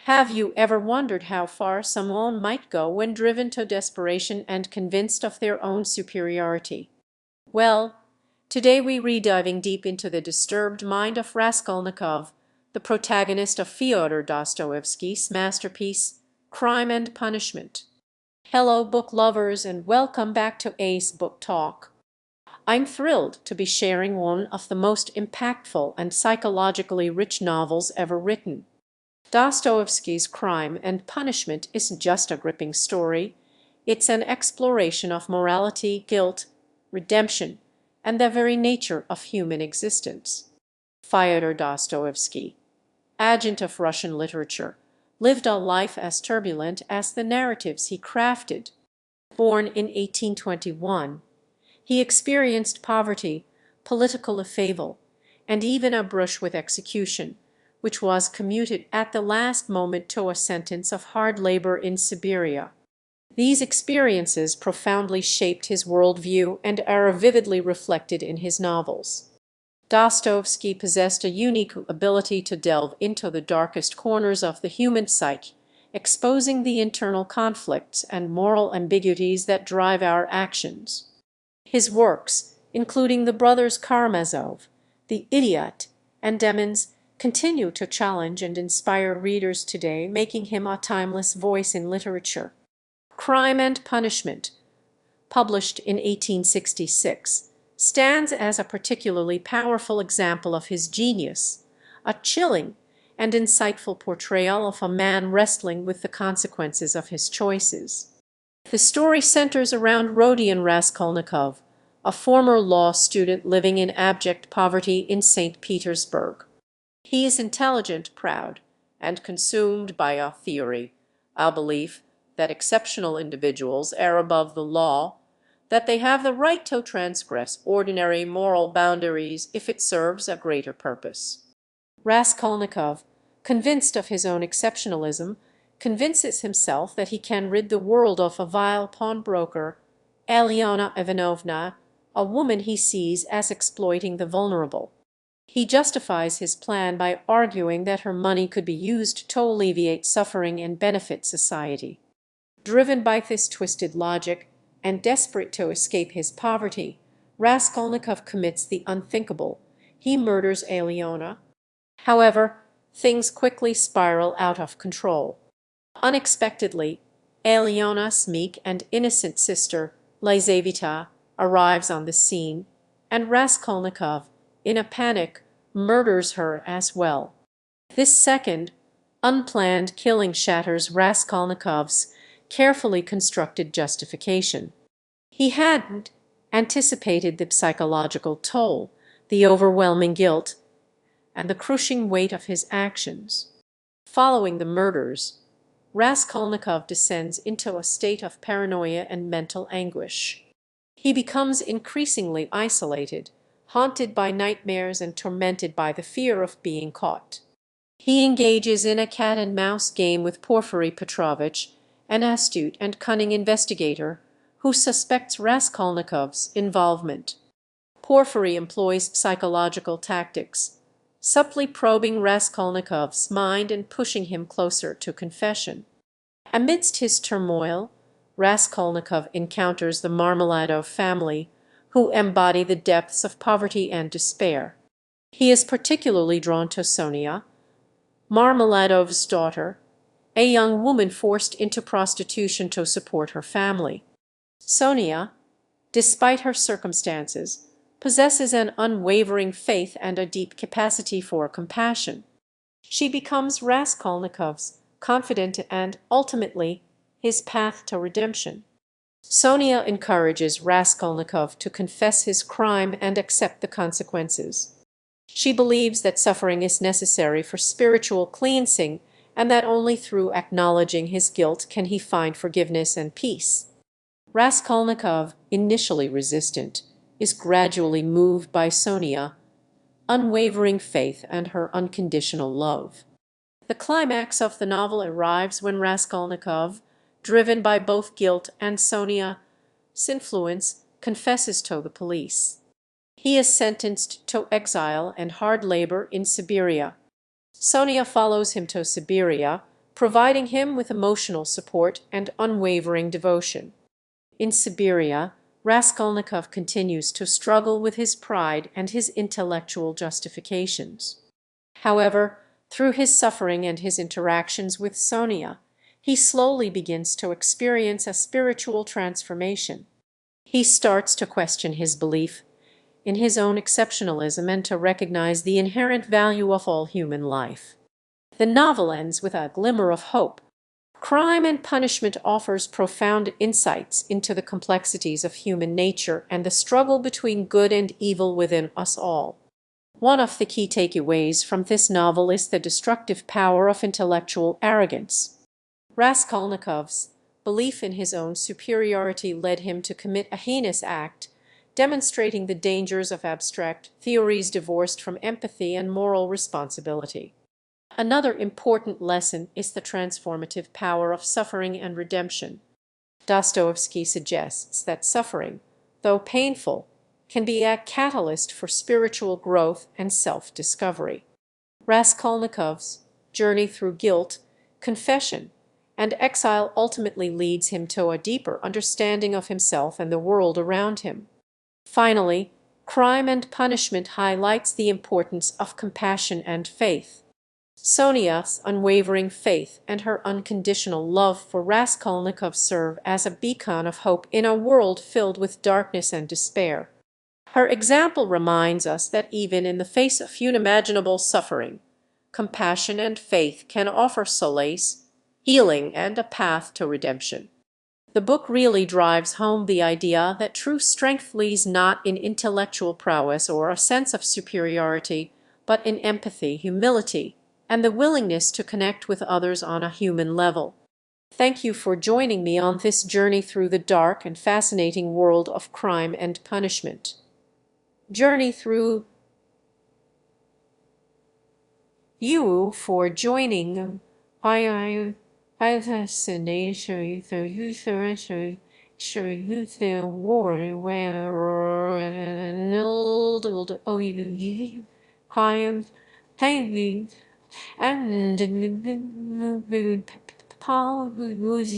Have you ever wondered how far someone might go when driven to desperation and convinced of their own superiority? Well, today we re-diving deep into the disturbed mind of Raskolnikov, the protagonist of Fyodor Dostoevsky's masterpiece, Crime and Punishment. Hello, book lovers, and welcome back to Ace Book Talk. I'm thrilled to be sharing one of the most impactful and psychologically rich novels ever written. Dostoevsky's Crime and Punishment isn't just a gripping story, it's an exploration of morality, guilt, redemption, and the very nature of human existence. Fyodor Dostoevsky, agent of Russian literature, lived a life as turbulent as the narratives he crafted. Born in 1821, he experienced poverty, political upheaval, and even a brush with execution, which was commuted at the last moment to a sentence of hard labor in Siberia. These experiences profoundly shaped his worldview and are vividly reflected in his novels. Dostoevsky possessed a unique ability to delve into the darkest corners of the human psyche, exposing the internal conflicts and moral ambiguities that drive our actions. His works, including the brothers Karamazov, The Idiot, and Demons, continue to challenge and inspire readers today, making him a timeless voice in literature. Crime and Punishment, published in 1866, stands as a particularly powerful example of his genius, a chilling and insightful portrayal of a man wrestling with the consequences of his choices. The story centers around Rodion Raskolnikov, a former law student living in abject poverty in St. Petersburg. He is intelligent, proud, and consumed by a theory, a belief that exceptional individuals are above the law, that they have the right to transgress ordinary moral boundaries if it serves a greater purpose. Raskolnikov, convinced of his own exceptionalism, convinces himself that he can rid the world of a vile pawnbroker, Alyona Ivanovna, a woman he sees as exploiting the vulnerable. He justifies his plan by arguing that her money could be used to alleviate suffering and benefit society. Driven by this twisted logic, and desperate to escape his poverty, Raskolnikov commits the unthinkable. He murders Alyona. However, things quickly spiral out of control. Unexpectedly, Alyona's meek and innocent sister, Lizaveta, arrives on the scene, and Raskolnikov, in a panic, murders her as well. This second, unplanned killing shatters Raskolnikov's carefully constructed justification. He hadn't anticipated the psychological toll, the overwhelming guilt, and the crushing weight of his actions. Following the murders, Raskolnikov descends into a state of paranoia and mental anguish. He becomes increasingly isolated, haunted by nightmares and tormented by the fear of being caught. He engages in a cat-and-mouse game with Porfiry Petrovitch, an astute and cunning investigator who suspects Raskolnikov's involvement. Porfiry employs psychological tactics, subtly probing Raskolnikov's mind and pushing him closer to confession. Amidst his turmoil, Raskolnikov encounters the Marmeladov family, who embody the depths of poverty and despair. He is particularly drawn to Sonia, Marmeladov's daughter, a young woman forced into prostitution to support her family. Sonia, despite her circumstances, possesses an unwavering faith and a deep capacity for compassion. She becomes Raskolnikov's confidant and, ultimately, his path to redemption. Sonia encourages Raskolnikov to confess his crime and accept the consequences. She believes that suffering is necessary for spiritual cleansing and that only through acknowledging his guilt can he find forgiveness and peace. Raskolnikov, initially resistant, is gradually moved by Sonia, unwavering faith and her unconditional love. The climax of the novel arrives when Raskolnikov, driven by both guilt and Sonia's influence, confesses to the police. He is sentenced to exile and hard labor in Siberia. Sonia follows him to Siberia, providing him with emotional support and unwavering devotion. In Siberia, Raskolnikov continues to struggle with his pride and his intellectual justifications. However, through his suffering and his interactions with Sonia, he slowly begins to experience a spiritual transformation. He starts to question his belief in his own exceptionalism and to recognize the inherent value of all human life. The novel ends with a glimmer of hope. Crime and Punishment offers profound insights into the complexities of human nature and the struggle between good and evil within us all. One of the key takeaways from this novel is the destructive power of intellectual arrogance. Raskolnikov's belief in his own superiority led him to commit a heinous act, demonstrating the dangers of abstract theories divorced from empathy and moral responsibility. Another important lesson is the transformative power of suffering and redemption. Dostoevsky suggests that suffering, though painful, can be a catalyst for spiritual growth and self-discovery. Raskolnikov's journey through guilt, confession, and exile ultimately leads him to a deeper understanding of himself and the world around him. Finally, Crime and Punishment highlights the importance of compassion and faith. Sonia's unwavering faith and her unconditional love for Raskolnikov serve as a beacon of hope in a world filled with darkness and despair. Her example reminds us that even in the face of unimaginable suffering, compassion and faith can offer solace, healing, and a path to redemption. The book really drives home the idea that true strength lies not in intellectual prowess or a sense of superiority, but in empathy, humility, and the willingness to connect with others on a human level. Thank you for joining me on this journey through the dark and fascinating world of Crime and Punishment. Journey through you for joining I fascination the user show you the war where oh you kind tiny and the power was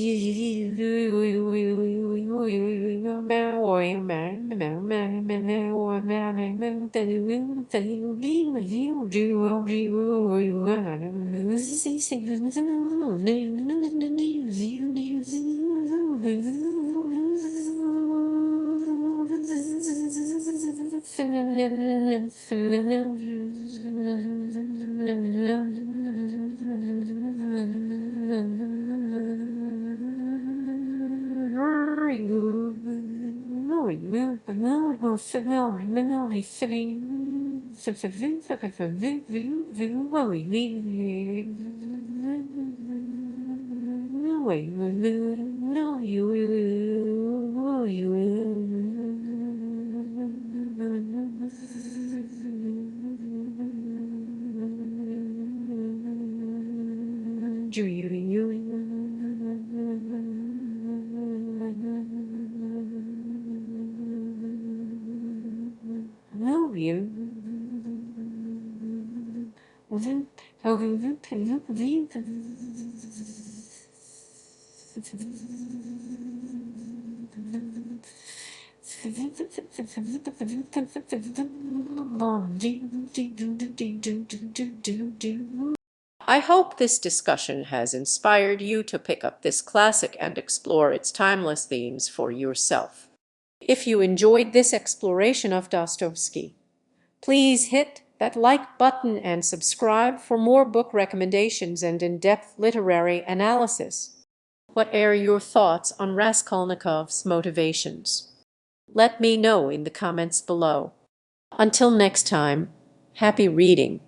I hope this discussion has inspired you to pick up this classic and explore its timeless themes for yourself. If you enjoyed this exploration of Dostoevsky, please hit that like button and subscribe for more book recommendations and in-depth literary analysis. What are your thoughts on Raskolnikov's motivations? Let me know in the comments below. Until next time, happy reading.